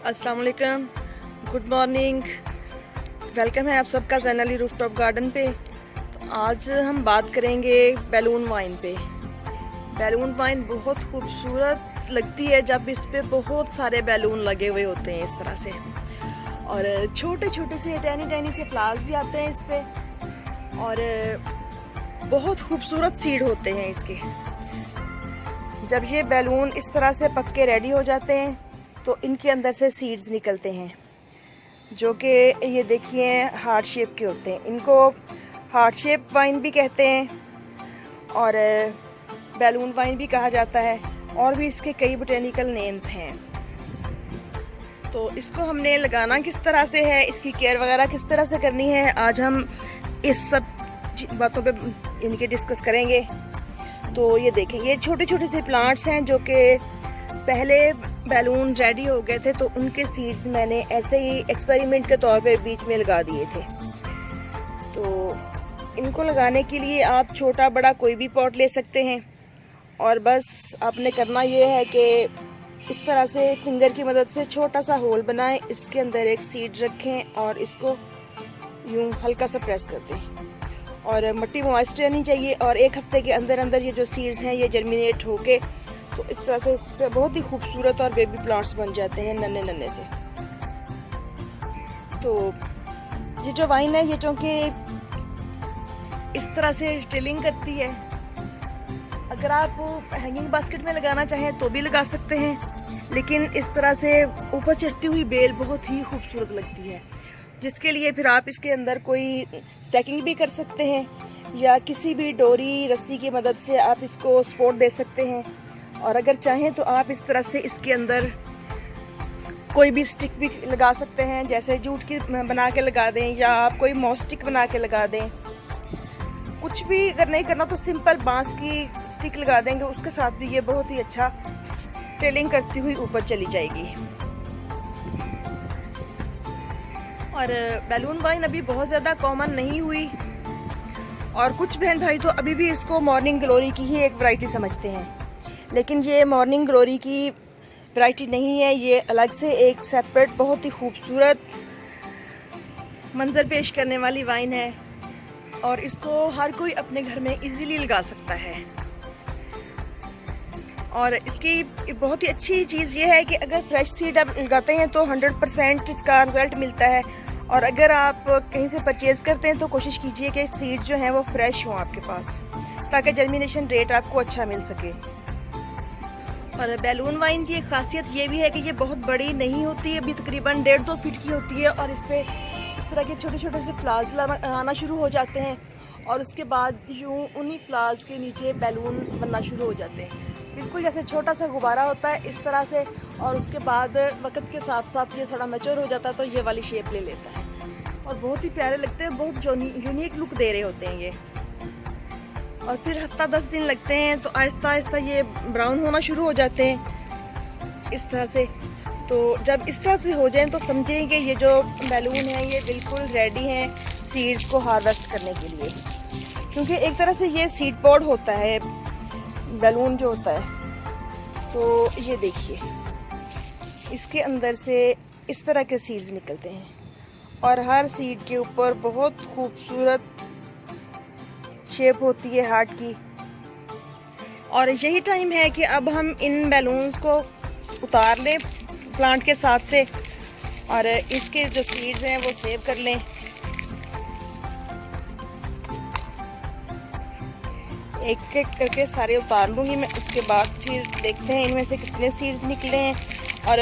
अस्सलाम वालेकुम, good morning. Welcome है आप सबका ज़ैन अली रूफटॉप गार्डन पे। तो आज हम बात करेंगे बैलून वाइन पे। बैलून वाइन बहुत खूबसूरत लगती है जब इस पे बहुत सारे बैलून लगे हुए होते हैं इस तरह से, और छोटे छोटे से टैनी से फ्लावर्स भी आते हैं इस पे, और बहुत खूबसूरत सीड होते हैं इसके। जब ये बैलून इस तरह से पक के रेडी हो जाते हैं तो इनके अंदर से सीड्स निकलते हैं, जो कि ये देखिए हार्ट शेप के होते हैं। इनको हार्ट शेप वाइन भी कहते हैं और बैलून वाइन भी कहा जाता है, और भी इसके कई बोटेनिकल नेम्स हैं। तो इसको हमने लगाना किस तरह से है, इसकी केयर वगैरह किस तरह से करनी है, आज हम इस सब बातों पे इनके डिस्कस करेंगे। तो ये देखें, ये छोटे छोटे से प्लांट्स हैं जो कि पहले बैलून रेडी हो गए थे, तो उनके सीड्स मैंने ऐसे ही एक्सपेरिमेंट के तौर पे बीच में लगा दिए थे। तो इनको लगाने के लिए आप छोटा बड़ा कोई भी पॉट ले सकते हैं, और बस आपने करना ये है कि इस तरह से फिंगर की मदद से छोटा सा होल बनाएं, इसके अंदर एक सीड रखें और इसको यूं हल्का सा प्रेस कर दें, और मिट्टी मॉइस्ट रहनी चाहिए। और एक हफ्ते के अंदर अंदर ये जो सीड्स हैं ये जर्मिनेट होके तो इस तरह से बहुत ही खूबसूरत और बेबी प्लांट्स बन जाते हैं नन्हे नन्हे से। तो ये जो वाइन है ये चूँकि इस तरह से ट्रिलिंग करती है, अगर आप हैंगिंग बास्केट में लगाना चाहें तो भी लगा सकते हैं, लेकिन इस तरह से ऊपर चढ़ती हुई बेल बहुत ही खूबसूरत लगती है, जिसके लिए फिर आप इसके अंदर कोई स्टैकिंग भी कर सकते हैं, या किसी भी डोरी रस्सी की मदद से आप इसको सपोर्ट दे सकते हैं। और अगर चाहें तो आप इस तरह से इसके अंदर कोई भी स्टिक भी लगा सकते हैं, जैसे जूट की बना के लगा दें, या आप कोई मॉस स्टिक बना के लगा दें। कुछ भी अगर नहीं करना तो सिंपल बांस की स्टिक लगा देंगे, उसके साथ भी ये बहुत ही अच्छा ट्रेलिंग करती हुई ऊपर चली जाएगी। और बैलून वाइन अभी बहुत ज़्यादा कॉमन नहीं हुई, और कुछ बहन भाई तो अभी भी इसको मॉर्निंग ग्लोरी की ही एक वैरायटी समझते हैं, लेकिन ये मॉर्निंग ग्लोरी की वैरायटी नहीं है। ये अलग से एक सेपरेट बहुत ही खूबसूरत मंजर पेश करने वाली वाइन है, और इसको हर कोई अपने घर में इजीली लगा सकता है। और इसकी बहुत ही अच्छी चीज़ ये है कि अगर फ्रेश सीड आप लगाते हैं तो 100% इसका रिजल्ट मिलता है, और अगर आप कहीं से परचेज़ करते हैं तो कोशिश कीजिए कि सीड जो हैं वो फ्रेश हों आपके पास, ताकि जर्मिनेशन रेट आपको अच्छा मिल सके। और बैलून वाइन की एक खासियत ये भी है कि ये बहुत बड़ी नहीं होती है, अभी तकरीबन 1.5-2 फीट की होती है, और इस पर इस तरह के छोटे छोटे से फ्लावर्स आना शुरू हो जाते हैं, और उसके बाद यूँ उन्हीं फ्लावर्स के नीचे बैलून बनना शुरू हो जाते हैं, बिल्कुल जैसे छोटा सा गुब्बारा होता है इस तरह से। और उसके बाद वक्त के साथ साथ ये थोड़ा मैच्योर हो जाता है तो ये वाली शेप ले लेता है, और बहुत ही प्यारे लगते हैं, बहुत यूनिक लुक दे रहे होते हैं ये। और फिर हफ्ता 10 दिन लगते हैं तो आहिस्ता आहिस्ता ये ब्राउन होना शुरू हो जाते हैं इस तरह से। तो जब इस तरह से हो जाएं तो समझें कि ये जो बैलून है ये बिल्कुल रेडी हैं सीड्स को हार्वेस्ट करने के लिए, क्योंकि एक तरह से ये सीड पॉड होता है बैलून जो होता है। तो ये देखिए, इसके अंदर से इस तरह के सीड्स निकलते हैं, और हर सीड के ऊपर बहुत खूबसूरत शेप होती है हार्ट की। और यही टाइम है कि अब हम इन बैलून्स को उतार लें प्लांट के साथ से, और इसके जो सीड्स हैं वो सेव कर लें। एक एक करके सारे उतार लूँगी मैं, उसके बाद फिर देखते हैं इनमें से कितने सीड्स निकले हैं, और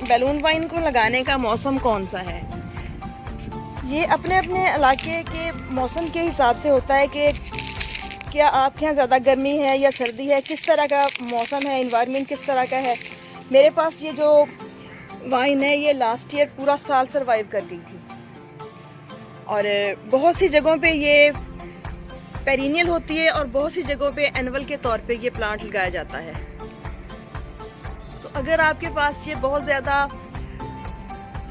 बैलून वाइन को लगाने का मौसम कौन सा है। ये अपने अपने इलाके के मौसम के हिसाब से होता है कि क्या आपके यहाँ ज़्यादा गर्मी है या सर्दी है, किस तरह का मौसम है, इन्वायरमेंट किस तरह का है। मेरे पास ये जो वाइन है ये लास्ट ईयर पूरा साल सरवाइव कर गई थी, और बहुत सी जगहों पे ये पेरिनियल होती है, और बहुत सी जगहों पे एनुअल के तौर पे ये प्लांट लगाया जाता है। तो अगर आपके पास ये बहुत ज़्यादा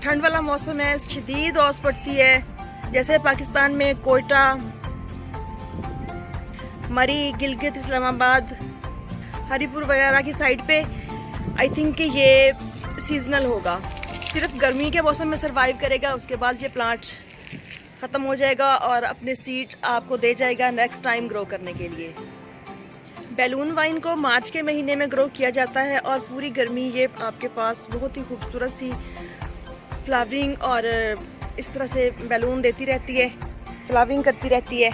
ठंड वाला मौसम है, शदीद औस पड़ती है, जैसे पाकिस्तान में कोयटा, मरी, गिलगित, इस्लामाबाद, हरीपुर वगैरह की साइड पे, आई थिंक कि ये सीजनल होगा। सिर्फ गर्मी के मौसम में सरवाइव करेगा, उसके बाद ये प्लांट ख़त्म हो जाएगा और अपने सीड आपको दे जाएगा नेक्स्ट टाइम ग्रो करने के लिए। बैलून वाइन को मार्च के महीने में ग्रो किया जाता है और पूरी गर्मी ये आपके पास बहुत ही खूबसूरत सी फ्लावरिंग और इस तरह से बैलून देती रहती है, फ्लावरिंग करती रहती है।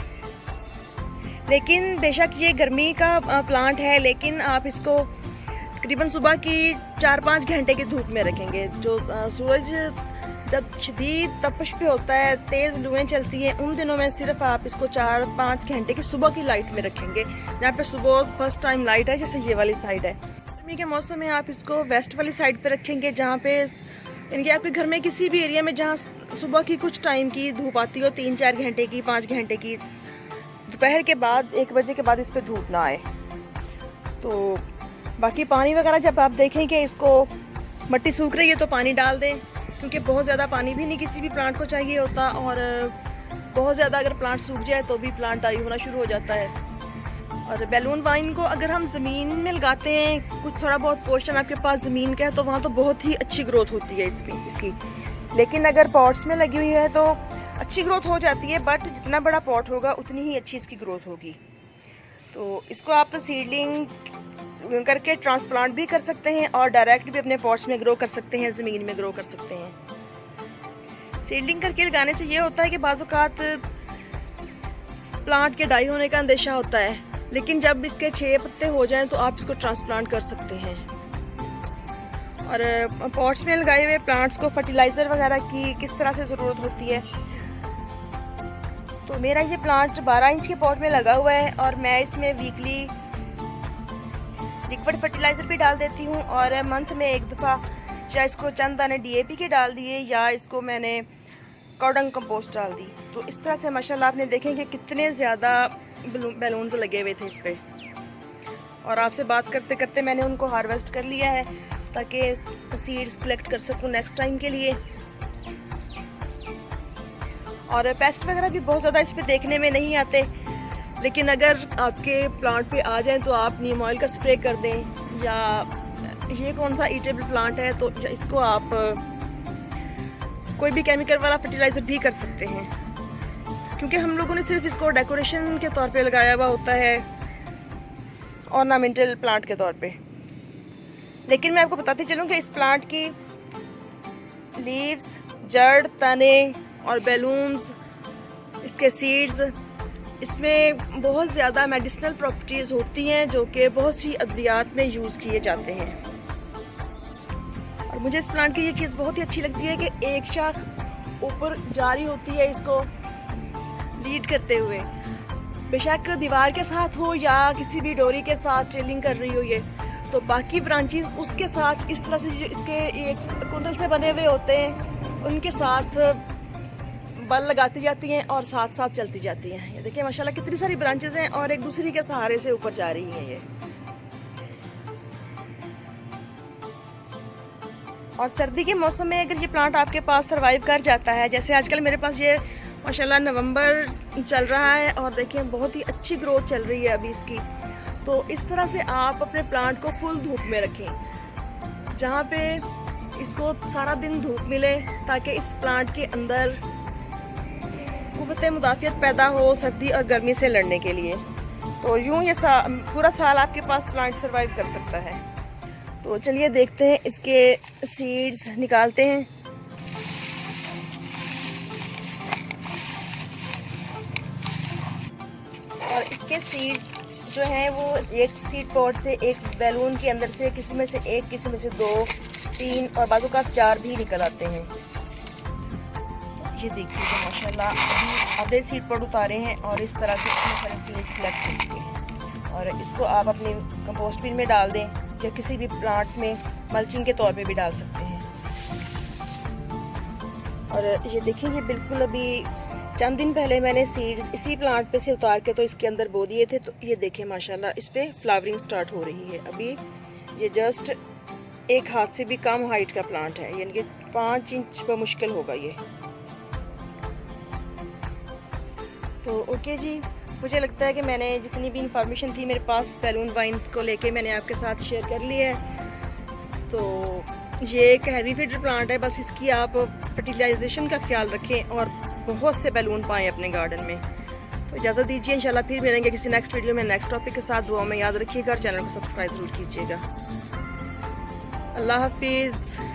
लेकिन बेशक ये गर्मी का प्लांट है, लेकिन आप इसको तकरीबन सुबह की 4-5 घंटे की धूप में रखेंगे। जो सूरज जब शदीद तपश पे होता है, तेज़ लुएं चलती हैं, उन दिनों में सिर्फ आप इसको 4-5 घंटे की सुबह की लाइट में रखेंगे, जहाँ पे सुबह फर्स्ट टाइम लाइट है, जैसे ये वाली साइड है। गर्मी के मौसम में आप इसको वेस्ट वाली साइड पे रखेंगे, जहाँ पे यानी कि आपके घर में किसी भी एरिया में जहाँ सुबह की कुछ टाइम की धूप आती हो, 3-4 घंटे की, 5 घंटे की, दोपहर के बाद 1 बजे के बाद इस पर धूप ना आए। तो बाकी पानी वगैरह जब आप देखें कि इसको मिट्टी सूख रही है तो पानी डाल दें, क्योंकि बहुत ज़्यादा पानी भी नहीं किसी भी प्लांट को चाहिए होता, और बहुत ज़्यादा अगर प्लांट सूख जाए तो भी प्लांट डाई होना शुरू हो जाता है। और बैलून वाइन को अगर हम ज़मीन में लगाते हैं, कुछ थोड़ा बहुत पोर्शन आपके पास ज़मीन का है, तो वहाँ तो बहुत ही अच्छी ग्रोथ होती है इसकी। लेकिन अगर पॉट्स में लगी हुई है तो अच्छी ग्रोथ हो जाती है, बट जितना बड़ा पॉट होगा उतनी ही अच्छी इसकी ग्रोथ होगी। तो इसको आप सीडलिंग करके ट्रांसप्लांट भी कर सकते हैं और डायरेक्ट भी अपने पॉट्स में ग्रो कर सकते हैं, ज़मीन में ग्रो कर सकते हैं। सीडलिंग करके लगाने से ये होता है कि बाज़ औक़ात प्लांट के डाई होने का अंदेशा होता है, लेकिन जब इसके 6 पत्ते हो जाएं तो आप इसको ट्रांसप्लांट कर सकते हैं। और पॉट्स में लगाए हुए प्लांट्स को फर्टिलाइज़र वगैरह की किस तरह से ज़रूरत होती है, तो मेरा ये प्लांट 12 इंच के पॉट में लगा हुआ है और मैं इसमें वीकली लिक्विड फर्टिलाइज़र भी डाल देती हूँ, और मंथ में एक दफ़ा या इसको चंद दाने DAP के डाल दिए या इसको मैंने काउडंग कंपोस्ट डाल दी। तो इस तरह से माशाल्लाह आपने देखें कि कितने ज़्यादा बैलून लगे हुए थे इस पर, और आपसे बात करते करते मैंने उनको हार्वेस्ट कर लिया है ताकि सीड्स कलेक्ट कर सकूँ नेक्स्ट टाइम के लिए। और पेस्ट वगैरह भी बहुत ज़्यादा इस पर देखने में नहीं आते, लेकिन अगर आपके प्लांट पे आ जाएं तो आप नीम ऑयल का स्प्रे कर दें, या ये कौन सा ईटेबल प्लांट है तो इसको आप कोई भी केमिकल वाला फर्टिलाइज़र भी कर सकते हैं, क्योंकि हम लोगों ने सिर्फ इसको डेकोरेशन के तौर पे लगाया हुआ होता है, ऑर्नामेंटल प्लांट के तौर पे। लेकिन मैं आपको बताती चलूँ कि इस प्लांट की लीव्स, जड़, तने और बैलून्स, इसके सीड्स, इसमें बहुत ज़्यादा मेडिसिनल प्रॉपर्टीज़ होती हैं जो कि बहुत सी अद्वियात में यूज़ किए जाते हैं। और मुझे इस प्लांट की ये चीज़ बहुत ही अच्छी लगती है कि एक शाख ऊपर जा रही होती है इसको लीड करते हुए, बेशक दीवार के साथ हो या किसी भी डोरी के साथ ट्रेलिंग कर रही हो ये, तो बाकी ब्रांचेस उसके साथ इस तरह से जो इसके एक कुंडल से बने हुए होते हैं उनके साथ बल लगाती जाती हैं और साथ साथ चलती जाती हैं। ये देखिए माशाल्लाह कितनी सारी ब्रांचेस हैं और एक दूसरे के सहारे से ऊपर जा रही हैं ये। और सर्दी के मौसम में अगर ये प्लांट आपके पास सरवाइव कर जाता है, जैसे आजकल मेरे पास ये माशाल्लाह नवंबर चल रहा है और देखिए बहुत ही अच्छी ग्रोथ चल रही है अभी इसकी, तो इस तरह से आप अपने प्लांट को फुल धूप में रखें, जहाँ पे इसको सारा दिन धूप मिले, ताकि इस प्लांट के अंदर कुव्वत मुदाफ़ियत पैदा हो सर्दी और गर्मी से लड़ने के लिए। तो यूँ ये पूरा साल आपके पास प्लांट सरवाइव कर सकता है। तो चलिए देखते हैं, इसके सीड्स निकालते हैं। और इसके सीड्स जो हैं वो एक सीड पॉट से, एक बैलून के अंदर से किसी में से एक, किसी में से 2, 3 और बाजू का 4 भी निकल आते हैं। ये देखिए तो माशाल्लाह अभी आधे सीड पॉट उतारे हैं और इस तरह से इतने सारे सीड्स कलेक्ट होते हैं। और इसको आप अपने कंपोस्ट बिन में डाल दें या किसी भी प्लांट में मल्चिंग के तौर पे भी डाल सकते हैं। और ये देखिए ये बिल्कुल अभी चंद दिन पहले मैंने सीड्स इसी प्लांट पे से उतार के तो इसके अंदर बो दिए थे। तो ये देखें माशाल्लाह इस पे फ्लावरिंग स्टार्ट हो रही है। अभी ये जस्ट एक हाथ से भी कम हाइट का प्लांट है, यानी कि 5 इंच पर मुश्किल होगा ये। तो ओके जी, मुझे लगता है कि मैंने जितनी भी इंफॉर्मेशन थी मेरे पास बैलून वाइन को लेके मैंने आपके साथ शेयर कर ली है। तो ये एक हैवी फीडर प्लांट है, बस इसकी आप फर्टिलाइजेशन का ख्याल रखें और बहुत से बैलून पाएँ अपने गार्डन में। तो इजाज़त दीजिए, इंशाल्लाह फिर मिलेंगे किसी नेक्स्ट वीडियो में नेक्स्ट टॉपिक के साथ। दुआ में याद रखिएगा और चैनल को सब्सक्राइब ज़रूर कीजिएगा। अल्लाह हाफिज़।